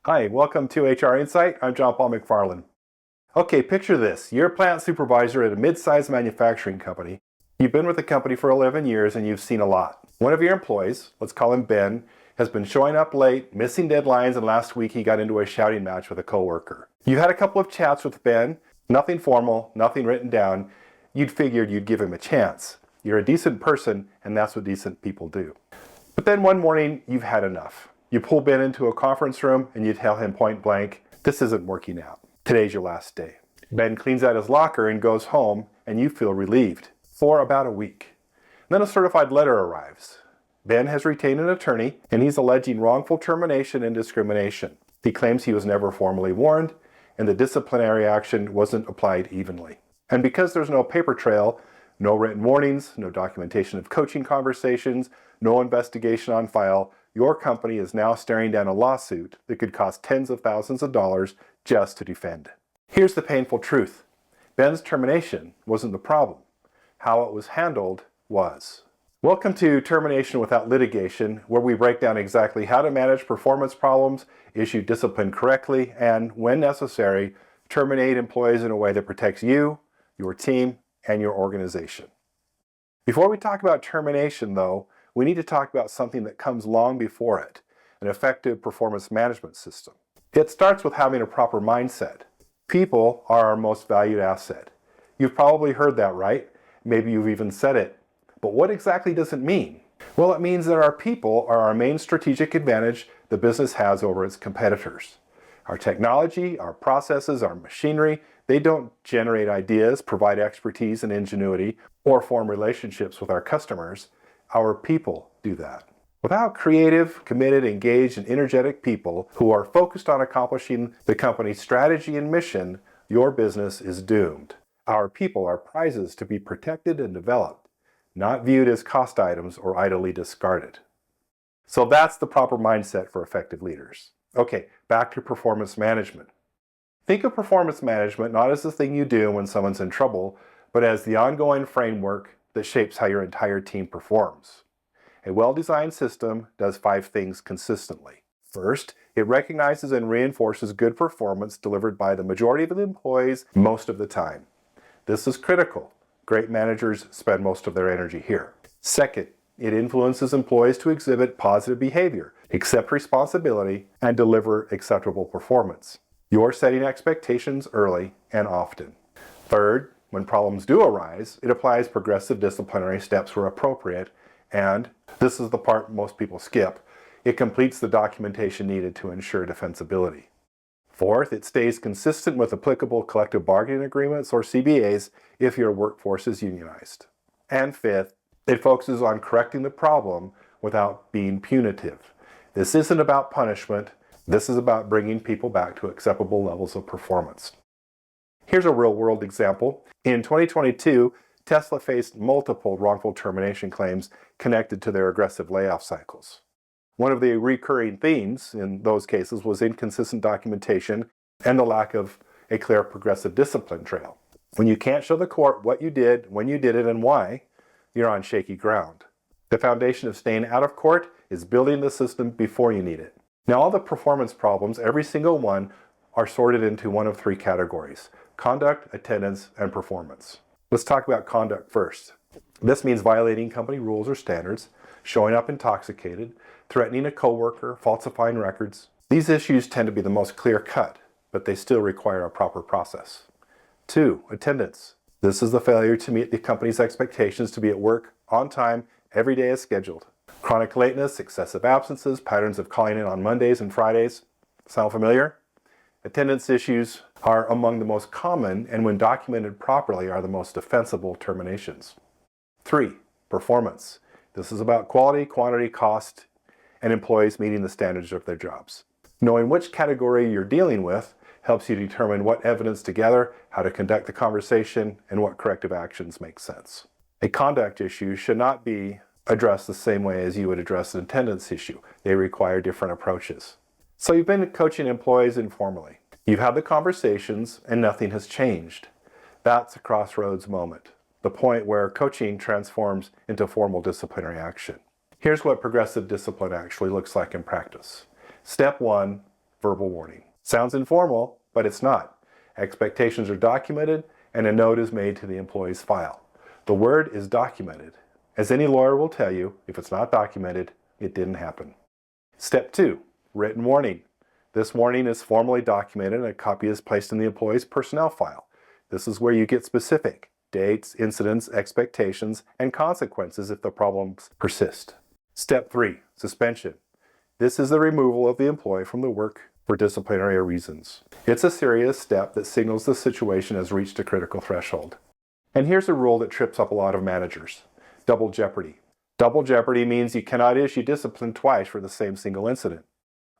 Hi, welcome to HR Insight. I'm John Paul McFarland. Okay, picture this. You're a plant supervisor at a mid-sized manufacturing company. You've been with the company for 11 years and you've seen a lot. One of your employees, let's call him Ben, has been showing up late, missing deadlines, and last week he got into a shouting match with a coworker. You had a couple of chats with Ben, nothing formal, nothing written down. You'd figured you'd give him a chance. You're a decent person, and that's what decent people do. But then one morning, you've had enough. You pull Ben into a conference room and you tell him point blank, this isn't working out. Today's your last day. Ben cleans out his locker and goes home, and you feel relieved for about a week. Then a certified letter arrives. Ben has retained an attorney, and he's alleging wrongful termination and discrimination. He claims he was never formally warned, and the disciplinary action wasn't applied evenly. And because there's no paper trail, no written warnings, no documentation of coaching conversations, no investigation on file, your company is now staring down a lawsuit that could cost tens of thousands of dollars just to defend. Here's the painful truth. Ben's termination wasn't the problem. How it was handled was. Welcome to Termination Without Litigation, where we break down exactly how to manage performance problems, issue discipline correctly, and, when necessary, terminate employees in a way that protects you, your team, and your organization. Before we talk about termination, though, we need to talk about something that comes long before it, an effective performance management system. It starts with having a proper mindset. People are our most valued asset. You've probably heard that, right? Maybe you've even said it. But what exactly does it mean? Well, it means that our people are our main strategic advantage the business has over its competitors. Our technology, our processes, our machinery, they don't generate ideas, provide expertise and ingenuity, or form relationships with our customers. Our people do that. Without creative, committed, engaged, and energetic people who are focused on accomplishing the company's strategy and mission, your business is doomed. Our people are prizes to be protected and developed, not viewed as cost items or idly discarded. So that's the proper mindset for effective leaders. Okay, back to performance management. Think of performance management not as the thing you do when someone's in trouble, but as the ongoing framework that shapes how your entire team performs. A well-designed system does 5 things consistently. First, it recognizes and reinforces good performance delivered by the majority of the employees most of the time. This is critical. Great managers spend most of their energy here. Second, it influences employees to exhibit positive behavior, accept responsibility, and deliver acceptable performance. You're setting expectations early and often. Third, when problems do arise, it applies progressive disciplinary steps where appropriate, and, this is the part most people skip, it completes the documentation needed to ensure defensibility. Fourth, it stays consistent with applicable collective bargaining agreements or CBAs if your workforce is unionized. And fifth, it focuses on correcting the problem without being punitive. This isn't about punishment, this is about bringing people back to acceptable levels of performance. Here's a real-world example. In 2022, Tesla faced multiple wrongful termination claims connected to their aggressive layoff cycles. One of the recurring themes in those cases was inconsistent documentation and the lack of a clear progressive discipline trail. When you can't show the court what you did, when you did it, and why, you're on shaky ground. The foundation of staying out of court is building the system before you need it. Now, all the performance problems, every single one, are sorted into one of 3 categories: conduct, attendance, and performance. Let's talk about conduct first. This means violating company rules or standards, showing up intoxicated, threatening a coworker, falsifying records. These issues tend to be the most clear-cut, but they still require a proper process. 2, attendance. This is the failure to meet the company's expectations to be at work on time, every day as scheduled. Chronic lateness, excessive absences, patterns of calling in on Mondays and Fridays. Sound familiar? Attendance issues are among the most common, and when documented properly, are the most defensible terminations. 3, performance. This is about quality, quantity, cost, and employees meeting the standards of their jobs. Knowing which category you're dealing with helps you determine what evidence to gather, how to conduct the conversation, and what corrective actions make sense. A conduct issue should not be addressed the same way as you would address an attendance issue. They require different approaches. So you've been coaching employees informally. You've had the conversations and nothing has changed. That's a crossroads moment, the point where coaching transforms into formal disciplinary action. Here's what progressive discipline actually looks like in practice. Step 1, verbal warning. Sounds informal, but it's not. Expectations are documented and a note is made to the employee's file. The word is documented. As any lawyer will tell you, if it's not documented, it didn't happen. Step 2, written warning. This warning is formally documented and a copy is placed in the employee's personnel file. This is where you get specific dates, incidents, expectations, and consequences if the problems persist. Step 3, suspension. This is the removal of the employee from the work for disciplinary reasons. It's a serious step that signals the situation has reached a critical threshold. And here's a rule that trips up a lot of managers. Double jeopardy. Double jeopardy means you cannot issue discipline twice for the same single incident.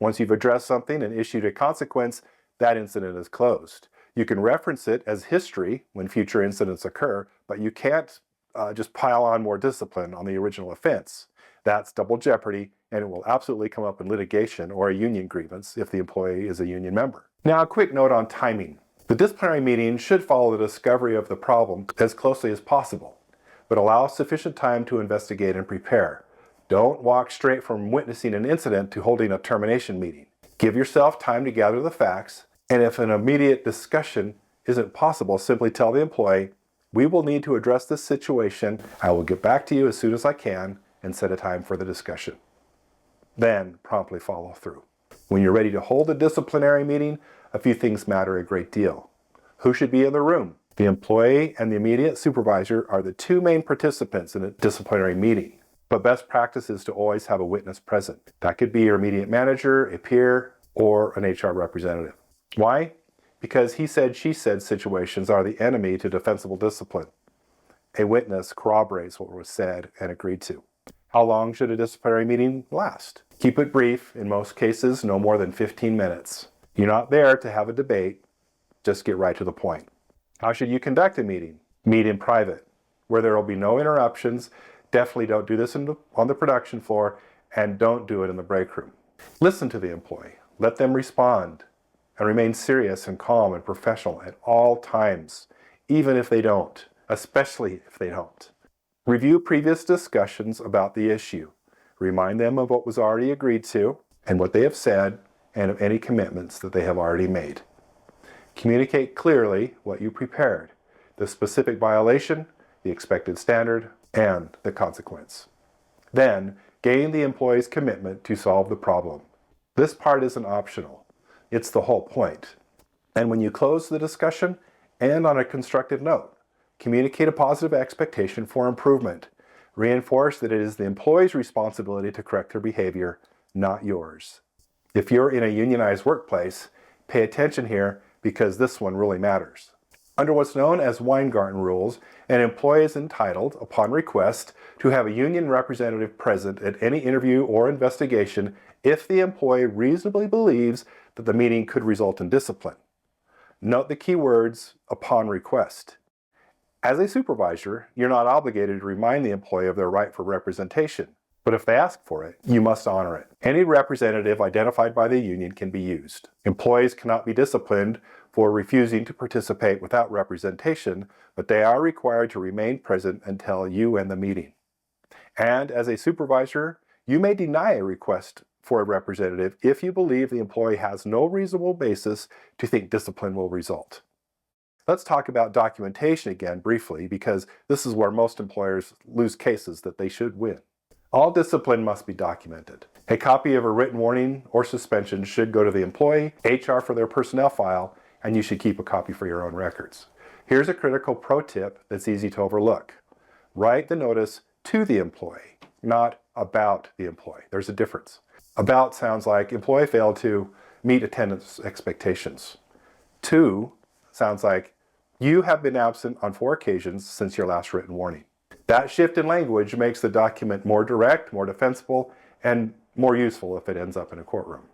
Once you've addressed something and issued a consequence, that incident is closed. You can reference it as history when future incidents occur, but you can't just pile on more discipline on the original offense. That's double jeopardy, and it will absolutely come up in litigation or a union grievance if the employee is a union member. Now, a quick note on timing. The disciplinary meeting should follow the discovery of the problem as closely as possible, but allow sufficient time to investigate and prepare. Don't walk straight from witnessing an incident to holding a termination meeting. Give yourself time to gather the facts, and if an immediate discussion isn't possible, simply tell the employee, "We will need to address this situation. I will get back to you as soon as I can," and set a time for the discussion. Then promptly follow through. When you're ready to hold a disciplinary meeting, a few things matter a great deal. Who should be in the room? The employee and the immediate supervisor are the two main participants in a disciplinary meeting. But best practice is to always have a witness present. That could be your immediate manager, a peer, or an HR representative. Why? Because he said, she said situations are the enemy to defensible discipline. A witness corroborates what was said and agreed to. How long should a disciplinary meeting last? Keep it brief, in most cases, no more than 15 minutes. You're not there to have a debate, just get right to the point. How should you conduct a meeting? Meet in private, where there will be no interruptions. Definitely don't do this on the production floor, and don't do it in the break room. Listen to the employee, let them respond, and remain serious and calm and professional at all times, even if they don't, especially if they don't. Review previous discussions about the issue. Remind them of what was already agreed to and what they have said and of any commitments that they have already made. Communicate clearly what you prepared, the specific violation, the expected standard, and the consequence. Then, gain the employee's commitment to solve the problem. This part isn't optional. It's the whole point. And when you close the discussion, end on a constructive note. Communicate a positive expectation for improvement. Reinforce that it is the employee's responsibility to correct their behavior, not yours. If you're in a unionized workplace, pay attention here because this one really matters. Under what's known as Weingarten rules, an employee is entitled, upon request, to have a union representative present at any interview or investigation if the employee reasonably believes that the meeting could result in discipline. Note the key words, upon request. As a supervisor, you're not obligated to remind the employee of their right for representation, but if they ask for it, you must honor it. Any representative identified by the union can be used. Employees cannot be disciplined for refusing to participate without representation, but they are required to remain present until you end the meeting. And as a supervisor, you may deny a request for a representative if you believe the employee has no reasonable basis to think discipline will result. Let's talk about documentation again briefly, because this is where most employers lose cases that they should win. All discipline must be documented. A copy of a written warning or suspension should go to the employee, HR for their personnel file, and you should keep a copy for your own records. Here's a critical pro tip that's easy to overlook. Write the notice to the employee, not about the employee. There's a difference. About sounds like employee failed to meet attendance expectations. To sounds like you have been absent on 4 occasions since your last written warning. That shift in language makes the document more direct, more defensible, and more useful if it ends up in a courtroom.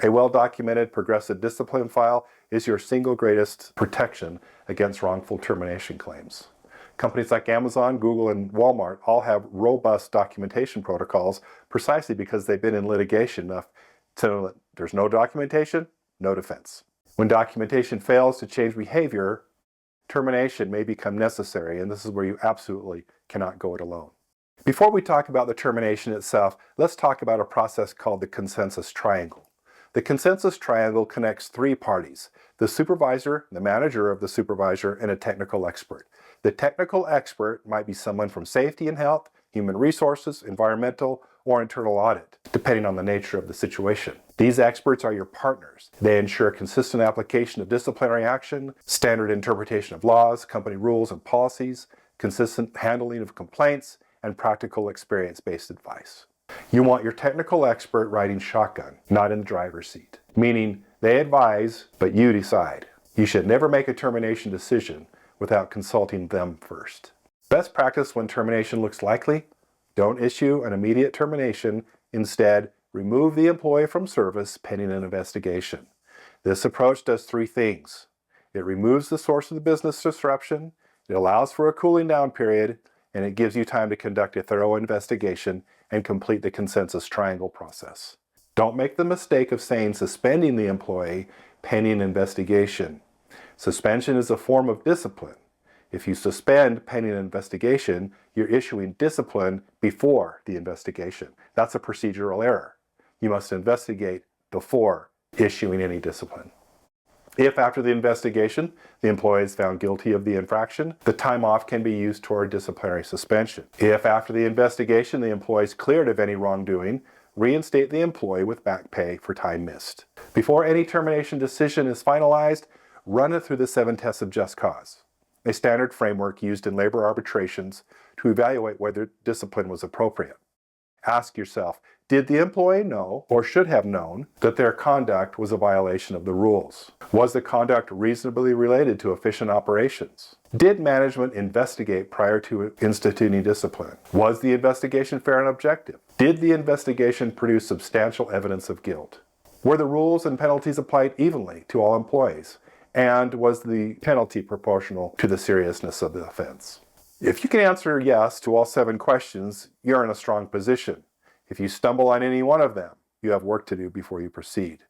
A well-documented progressive discipline file is your single greatest protection against wrongful termination claims. Companies like Amazon, Google, and Walmart all have robust documentation protocols precisely because they've been in litigation enough to know that there's no documentation, no defense. When documentation fails to change behavior, termination may become necessary, and this is where you absolutely cannot go it alone. Before we talk about the termination itself, let's talk about a process called the consensus triangle. The consensus triangle connects three parties: the supervisor, the manager of the supervisor, and a technical expert. The technical expert might be someone from safety and health, human resources, environmental, or internal audit, depending on the nature of the situation. These experts are your partners. They ensure consistent application of disciplinary action, standard interpretation of laws, company rules and policies, consistent handling of complaints, and practical experience-based advice. You want your technical expert riding shotgun, not in the driver's seat, meaning they advise, but you decide. You should never make a termination decision without consulting them first. Best practice when termination looks likely: don't issue an immediate termination. Instead, remove the employee from service pending an investigation. This approach does three things. It removes the source of the business disruption, it allows for a cooling down period, and it gives you time to conduct a thorough investigation and complete the consensus triangle process. Don't make the mistake of saying suspending the employee pending investigation. Suspension is a form of discipline. If you suspend pending an investigation, you're issuing discipline before the investigation. That's a procedural error. You must investigate before issuing any discipline. If after the investigation, the employee is found guilty of the infraction, the time off can be used toward disciplinary suspension. If after the investigation, the employee is cleared of any wrongdoing, reinstate the employee with back pay for time missed. Before any termination decision is finalized, run it through the 7 tests of just cause, a standard framework used in labor arbitrations to evaluate whether discipline was appropriate. Ask yourself, did the employee know or should have known that their conduct was a violation of the rules? Was the conduct reasonably related to efficient operations? Did management investigate prior to instituting discipline? Was the investigation fair and objective? Did the investigation produce substantial evidence of guilt? Were the rules and penalties applied evenly to all employees? And was the penalty proportional to the seriousness of the offense? If you can answer yes to all 7 questions, you're in a strong position. If you stumble on any one of them, you have work to do before you proceed.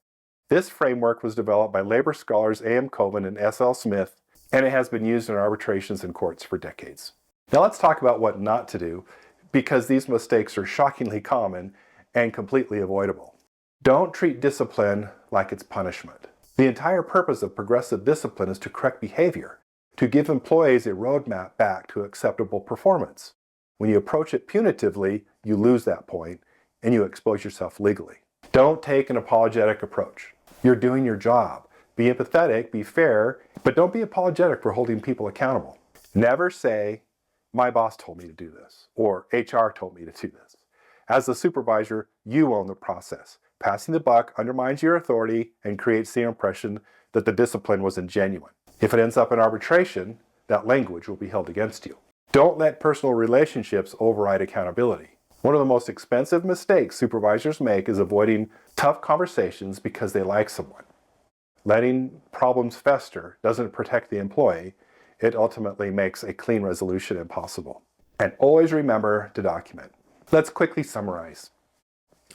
This framework was developed by labor scholars A.M. Coven and S.L. Smith, and it has been used in arbitrations and courts for decades. Now let's talk about what not to do, because these mistakes are shockingly common and completely avoidable. Don't treat discipline like it's punishment. The entire purpose of progressive discipline is to correct behavior, to give employees a roadmap back to acceptable performance. When you approach it punitively, you lose that point and you expose yourself legally. Don't take an apologetic approach. You're doing your job. Be empathetic, be fair, but don't be apologetic for holding people accountable. Never say, "My boss told me to do this," or "HR told me to do this." As the supervisor, you own the process. Passing the buck undermines your authority and creates the impression that the discipline wasn't genuine. If it ends up in arbitration, that language will be held against you. Don't let personal relationships override accountability. One of the most expensive mistakes supervisors make is avoiding tough conversations because they like someone. Letting problems fester doesn't protect the employee. It ultimately makes a clean resolution impossible. And always remember to document. Let's quickly summarize.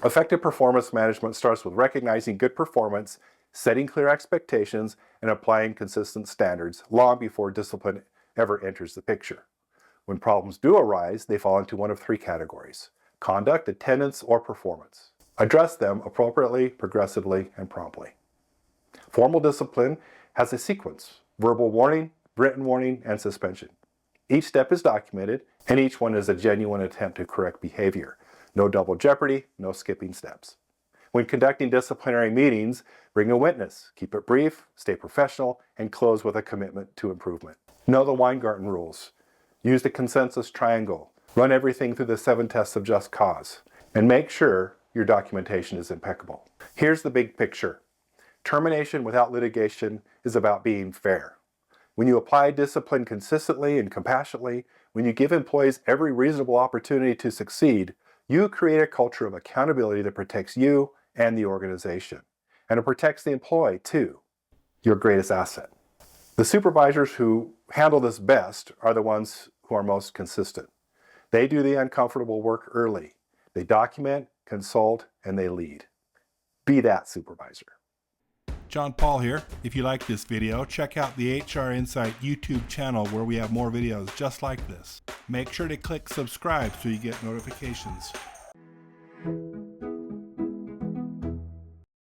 Effective performance management starts with recognizing good performance, setting clear expectations, and applying consistent standards long before discipline ever enters the picture. When problems do arise, they fall into one of 3 categories: conduct, attendance, or performance. Address them appropriately, progressively, and promptly. Formal discipline has a sequence: verbal warning, written warning, and suspension. Each step is documented, and each one is a genuine attempt to correct behavior. No double jeopardy, no skipping steps. When conducting disciplinary meetings, bring a witness, keep it brief, stay professional, and close with a commitment to improvement. Know the Weingarten rules. Use the consensus triangle. Run everything through the 7 tests of just cause. And make sure your documentation is impeccable. Here's the big picture. Termination without litigation is about being fair. When you apply discipline consistently and compassionately, when you give employees every reasonable opportunity to succeed, you create a culture of accountability that protects you and the organization. And it protects the employee too, your greatest asset. The supervisors who handle this best are the ones who are most consistent. They do the uncomfortable work early. They document, consult, and they lead. Be that supervisor. John Paul here. If you like this video, check out the HR Insight YouTube channel where we have more videos just like this. Make sure to click subscribe so you get notifications.